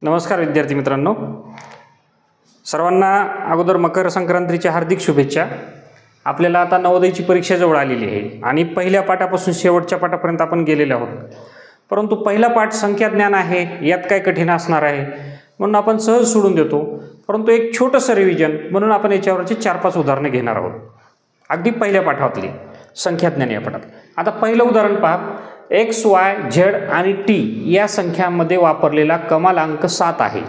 नमस्कार विद्यार्थी मित्रांनो, सर्वांना अगोदर मकर संक्रांतीच्या हार्दिक शुभेच्छा। आपल्याला आता नवोदयची परीक्षा जवळ आलेली आहे आणि पहिल्या पाठापासून शेवटच्या पाठापर्यंत आपण गेलेलो आहोत। परंतु पहिला पाठ संख्या ज्ञान आहे, यात काय कठीण असणार आहे म्हणून आपण सहज सोडून देतो। परंतु एक छोटंसं रिव्हिजन म्हणून आपण याच्यावरची 4-5 उदाहरणे घेणार आहोत, अगदी पहिल्या पाठातली संख्या ज्ञान या पाठात। आता पहिलं उदाहरण पहा, एक्स वाय झेड आणि टी या संख्यांमध्ये वापरलेला कमाल अंक 7 आहे।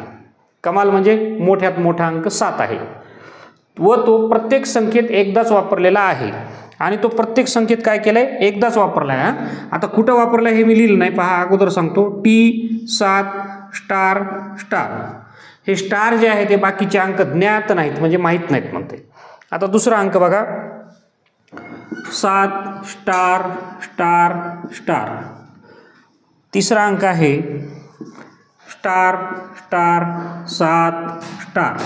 कमाल म्हणजे मोठ्यात मोठा अंक 7 आहे व तो प्रत्येक संख्येत एकदाच वापरलेला आहे आणि तो प्रत्येक संख्येत काय केलंय, एकदाच वापरला आहे। आता कुठं वापरला हे मी लिहिलं नाही, पहा अगोदर सांगतो। टी 7 स्टार स्टार, हे स्टार जे आहे ते बाकीचे अंक ज्ञात नाहीत म्हणजे माहीत नाहीत म्हणते। आता दुसरा अंक बघा, 7 स्टार स्टार स्टार। तिसरा अंक आहे स्टार स्टार 7 स्टार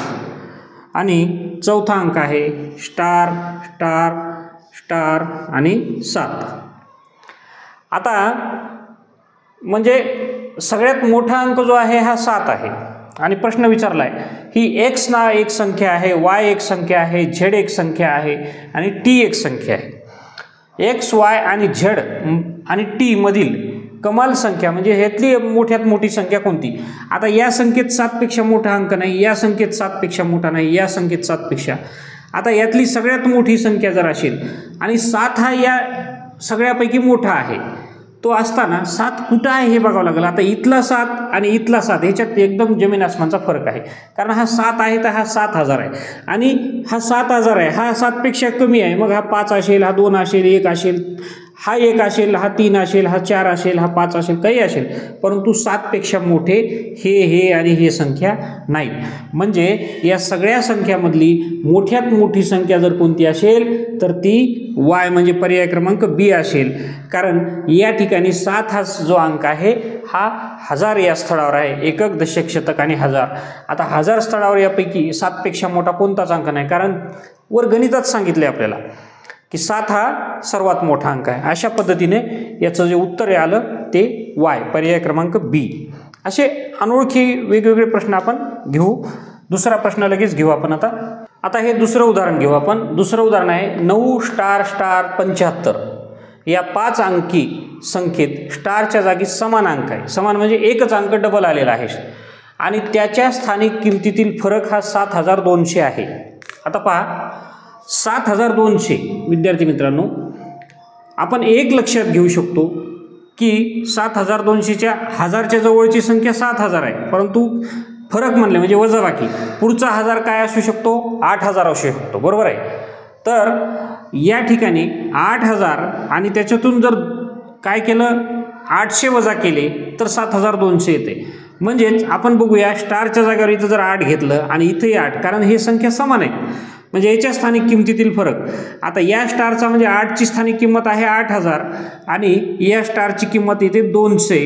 आणि चौथा अंक आहे स्टार स्टार स्टार आणि 7। आता म्हणजे सगळ्यात मोठा अंक जो आहे हा 7 आहे आणि प्रश्न विचारलाय ही एक्स ना एक संख्या आहे, वाय एक संख्या आहे, झेड एक संख्या आहे आणि टी एक संख्या आहे। एक्स वाय आणि झेड आणि टी मधील कमाल संख्या म्हणजे ह्यातली मोठ्यात मोठी संख्या कोणती। आता या संख्येत 7 पेक्षा मोठा अंक नाही, या संख्येत 7 पेक्षा मोठा नाही, या संख्येत 7 पेक्षा। आता यातली सगळ्यात मोठी संख्या जर असेल आणि 7 हा या सगळ्यापैकी मोठा आहे, तो असताना 7 कुठं आहे हे बघावं लागेल। आता इथला 7 आणि इथला 7 ह्याच्यात एकदम जमीन आसमानचा फरक आहे, कारण हा 7 आहे तर हा 7000 आहे आणि हा 7000 आहे, हा 7 पेक्षा कमी आहे। मग हा 5 असेल, हा 2 असेल, 1 असेल, हा 1 असेल, हा 3 असेल, हा 4 असेल, हा 5 असेल, काही असेल, परंतु 7 पेक्षा मोठे हे आणि हे संख्या नाही। म्हणजे या सगळ्या संख्यामधली मोठ्यात मोठी संख्या जर कोणती असेल तर ती वाय म्हणजे पर्याय क्रमांक बी असेल, कारण या ठिकाणी 7 हा जो अंक आहे हा 1000 या स्थळावर आहे, एकक दशक शतक आणि 1000। आता 1000 स्थळावर यापैकी 7 पेक्षा मोठा कोणताच अंक नाही, कारण वर गणितात सांगितले आपल्याला की 7 हा सर्वात मोठा अंक आहे। अशा पद्धतीने याचं जे उत्तर आलं ते वाय पर्याय क्रमांक बी। असे अनोळखी वेगवेगळे प्रश्न आपण घेऊ। दुसरा प्रश्न लगेच घेऊ आपण आता हे दुसरं उदाहरण घेऊ आपण। दुसरं उदाहरण आहे 9 स्टार स्टार 75 या 5 अंकी संख्येत स्टारच्या जागी समान अंक आहे। समान म्हणजे एकच अंक डबल आलेला आहे आणि त्याच्या स्थानिक किमतीतील फरक हा 7200 आहे। आता पहा 7200 विद्यार्थी मित्रांनो, आपण एक लक्षात घेऊ शकतो की 7200च्या 1000च्या जवळची संख्या 7000 आहे, परंतु फरक म्हणले म्हणजे वजाबाकी पुढचा 1000 काय असू शकतो, 8000 असू शकतो, बरोबर आहे। तर या ठिकाणी 8000 आणि त्याच्यातून जर काय केलं 800 वजा केले तर 7200 येते। म्हणजेच आपण बघूया स्टारच्या जागेवर इथं जर 8 घेतलं आणि इथंही 8, कारण हे संख्या समान आहेत म्हणजे याच्या स्थानिक किमतीतील फरक। आता या स्टारचा म्हणजे 8ची स्थानिक किंमत आहे 8000 आणि या स्टारची किंमत येते 800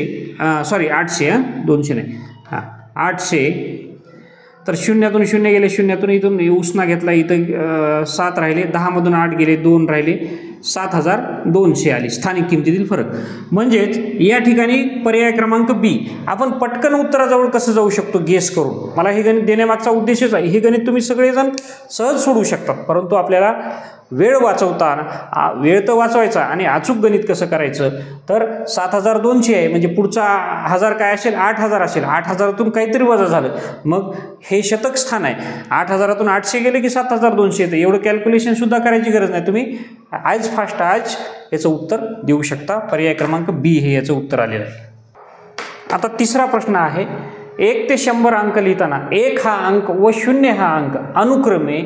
200 नाही, 800। तर शून्यातून 0 गेले, शून्यातून इथून उसना घेतला, इथं 7 राहिले, 10 मधून 8 गेले, 2 राहिले, 7200 आली स्थानिक किमतीतील फरक। म्हणजेच या ठिकाणी पर्याय क्रमांक बी। आपण पटकन उत्तराजवळ कसं जाऊ शकतो गेस करून, मला हे गणित देण्यामागचा उद्देशच आहे। हे गणित तुम्ही सगळेजण सहज सोडवू शकतात, परंतु आपल्याला वेळ वाचवताना वेळ तर वाचवायचा आणि अचूक गणित कसं करायचं, तर 7200 आहे म्हणजे पुढचा 1000 काय असेल, 8000 असेल, 8000तून काहीतरी वजा झालं, मग हे शतक स्थान आहे, 8000तून 800 गेले की 7200 येतं। एवढं कॅल्क्युलेशन सुद्धा करायची गरज नाही, तुम्ही आज फास्ट आज याचं उत्तर देऊ शकता। पर्याय क्रमांक बी हे याचं उत्तर आलेलं आहे। आता तिसरा प्रश्न आहे 1 ते 100 अंक लिहिताना 1 हा अंक व 0 हा अंक अनुक्रमे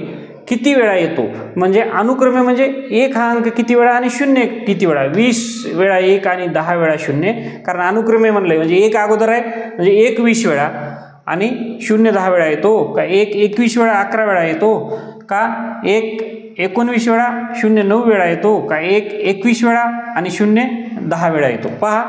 किती वेळा येतो। म्हणजे अनुक्रमे म्हणजे 1 हा अंक किती वेळा आणि 0 किती वेळा, 20 वेळा 1 आणि 10 वेळा 0, कारण अनुक्रमे म्हणलंय म्हणजे 1 अगोदर आहे म्हणजे 1 20 वेळा आणि 0 10 वेळा येतो का, 1 21 वेळा 11 वेळा येतो का, 1 19 वेळा 0 9 वेळा येतो का, 1 21 वेळा आणि 0 10 वेळा येतो। पहा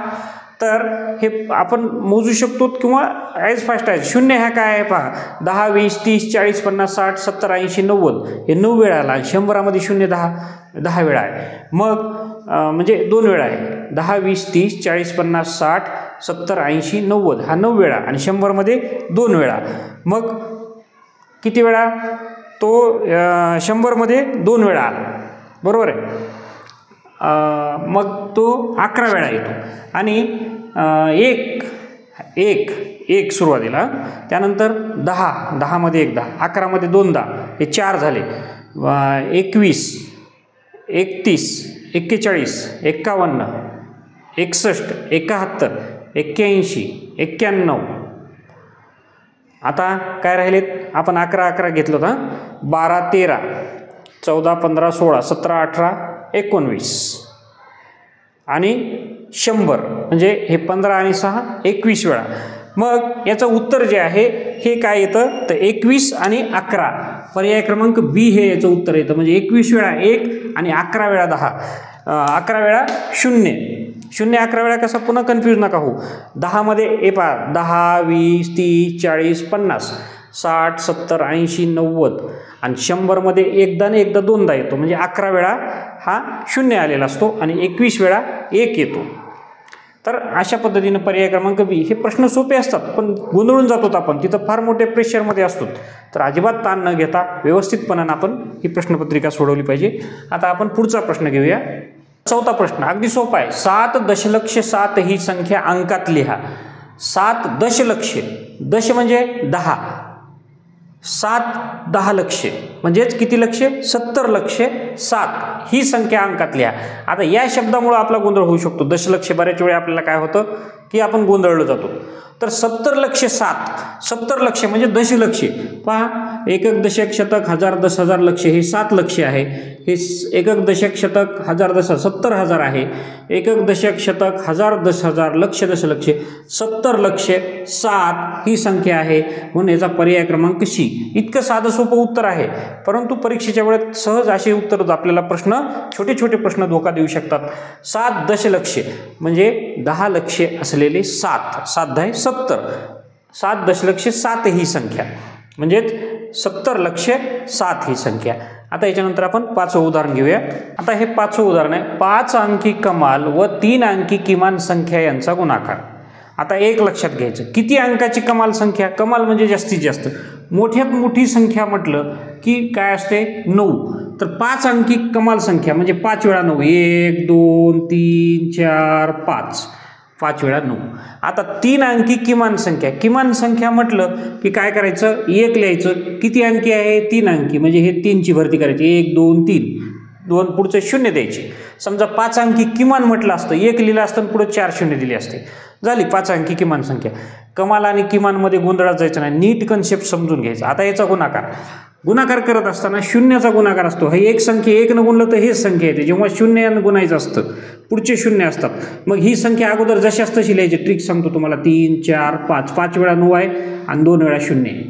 तर हे आपण मोजू शकतो किंवा ॲज फास्ट ॲज शून्य ह्या काय आहे पहा 10 20 30 40 50 60 70 80 90 हे 9 वेळा आला. 100मध्ये शून्य 10 वेळा आहे. मग म्हणजे 2 वेळा आहे. 10 20 30 40 50 60 70 80 90 हा 9 वेळा आणि 100मध्ये 2 वेळा. मग किती वेळा तो 100मध्ये 2 वेळा आला बरोबर आहे. मग तो 11 वेळा येतो आणि एक सुरुवातीला त्यानंतर 10मध्ये एक 10 11मध्ये 2 10 हे 4 झाले. 21 31 41 51 61 71 81 91. आता काय राहिलेत आपण 11 घेतलं होतं. 12 13 14 15 16 17 18 19 आणि 100 म्हणजे हे 15 आणि 6 21 वेळा. मग याचं उत्तर जे आहे हे काय येतं तर 21 आणि 11 पर्याय क्रमांक बी हे याचं उत्तर येतं. म्हणजे 21 वेळा 1 आणि 11 वेळा 10 11 वेळा 0 11 वेळा कसा पुन्हा कन्फ्यूज नका हो. 10मध्ये हे पहा 10 20 30 40 50 60 70 80 90 आणि 100मध्ये एकदा आणि एकदा दोनदा येतो. म्हणजे 11 वेळा हा 0 आलेला असतो आणि 21 वेळा 1 येतो. तर अशा पद्धतीनं पर्याय क्रमांक बी. हे प्रश्न सोपे असतात पण गोंधळून जातो आपण तिथं फार मोठ्या प्रेशरमध्ये असतो. तर अजिबात ताण न घेता व्यवस्थितपणानं आपण ही प्रश्नपत्रिका सोडवली पाहिजे. आता आपण पुढचा प्रश्न घेऊया. 4था प्रश्न अगदी सोपा आहे. 7 दशलक्ष 7 ही संख्या अंकात लिहा. 7 दशलक्ष दश म्हणजे 10 7 10 लक्ष म्हणजेच किती लक्ष 70 लक्ष 7 ही संख्या अंकात लिहा. आता या शब्दामुळे आपला गोंधळ होऊ शकतो. दशलक्ष बऱ्याच वेळा आपल्याला काय होतं की आपण गोंधळलो जातो. तर 70 लक्ष 7 70 लक्ष म्हणजे दशलक्ष पहा. एकक दशक शतक हजार 10,000 लक्ष हे 7 लक्ष आहे. हे एकक दशक शतक हजार 10 70,000 आहे. एकक दशक शतक हजार 10,000 लक्ष दशलक्ष 70 लक्ष 7 ही संख्या आहे. म्हणून याचा पर्याय क्रमांक सी. इतकं साधं सोपं उत्तर आहे परंतु परीक्षेच्या वेळेत सहज असे उत्तर आपल्याला प्रश्न छोटे छोटे प्रश्न धोका देऊ शकतात. 7 दशलक्ष म्हणजे 10 लक्ष असलेले 7 7 10 70 7 दशलक्ष 7 ही संख्या म्हणजेच 70 लक्ष 7 ही संख्या. आता याच्यानंतर आपण 5वं उदाहरण घेऊया. आता हे 5वं उदाहरण आहे. 5 अंकी कमाल व 3 अंकी किमान संख्या यांचा गुणाकार. आता एक लक्षात घ्यायचं किती अंकाची कमाल संख्या. कमाल म्हणजे जास्तीत जास्त मोठ्यात मोठी संख्या म्हटलं की काय असते 9. तर 5 अंकी कमाल संख्या म्हणजे 5 वेळा 9 1 2 3 4 5 5 वेळा 9. आता 3 अंकी किमान संख्या म्हटलं की काय करायचं 1 लिहायचं. किती अंकी आहे 3 अंकी म्हणजे हे 3ची भरती करायची 1 2 3 2 पुढचं 0 द्यायचे. समजा 5 अंकी किमान म्हटलं असतं 1 लिहिलं असतं पुढे 4 0 दिले असते. झाली 5 अंकी किमान संख्या. कमाल आणि किमानमध्ये गोंधळात जायचं नाही. नीट कन्सेप्ट समजून घ्यायचा. आता याचा गुणाकार करत असताना शून्याचा गुणाकार असतो. हे एक संख्या 1 न गुणलं तर हेच संख्या येते. जेव्हा 0 गुणायचं असतं पुढचे 0 असतात. मग ही संख्या अगोदर जशाच तशी लिहायची. ट्रिक सांगतो तुम्हाला 3 4 5 5 वेळा 9 आहे आणि 2 वेळा 0 आहे.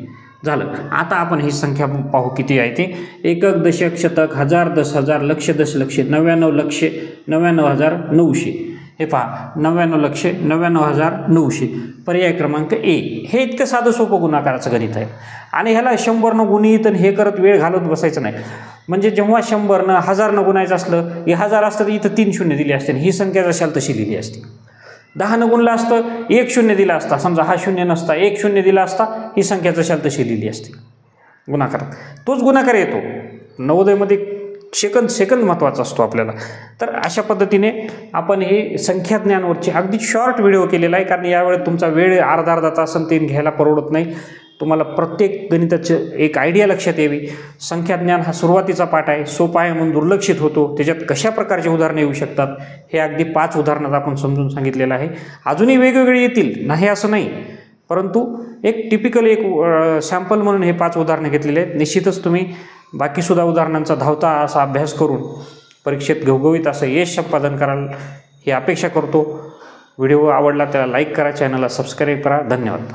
झालं. आता आपण ही संख्या पाहू किती आहे ते. एकक दशक शतक हजार 10,000 लक्ष दशलक्ष 99 लक्ष 99,900. हे पहा 99 लक्ष 99,900 पर्याय क्रमांक ए. हे इतकं साधं सोपं गुणाकाराचं गणित आहे आणि ह्याला 100 गुणित हे करत वेळ घालत बसायचं नाही. म्हणजे जेव्हा 100 1000 गुणायचं असलं हे 1000 असतं तर इथं 3 0 दिले असते ही संख्या जशाल तशी लिहिली असते. 10 गुणलं असतं 1 0 दिला असता. समजा हा 0 नसता 1 0 दिला असता ही संख्या जशाल तशी लिहिली असते. गुणाकारात तोच गुणाकार येतो. नवोदयमध्ये सेकंद महत्त्वाचा असतो आपल्याला. तर अशा पद्धतीने आपण हे संख्या ज्ञानवरची अगदी शॉर्ट व्हिडिओ केलेला आहे कारण यावेळेस तुमचा वेळ अर्धा तास आणि 3 घ्यायला परवडत नाही. तुम्हाला प्रत्येक गणिताचं एक आयडिया लक्षात यावी. संख्याज्ञान हा सुरुवातीचा पाठ आहे. सोपा आहे म्हणून दुर्लक्षित होतो. त्याच्यात कशा प्रकारचे उदाहरणे येऊ शकतात हे अगदी 5 उदाहरणात आपण समजून सांगितलेलं आहे. अजूनही वेगवेगळे येतील नाही असं नाही परंतु एक टिपिकल एक सॅम्पल म्हणून हे 5 उदाहरणे घेतलेले आहेत. निश्चितच तुम्ही बाकीसुद्धा उदाहरणांचा धावता असा अभ्यास करून परीक्षेत घवघवीत असं यश संपादन कराल ही अपेक्षा करतो. व्हिडिओ आवडला त्याला लाईक करा, चॅनलला सबस्क्राईब करा. धन्यवाद.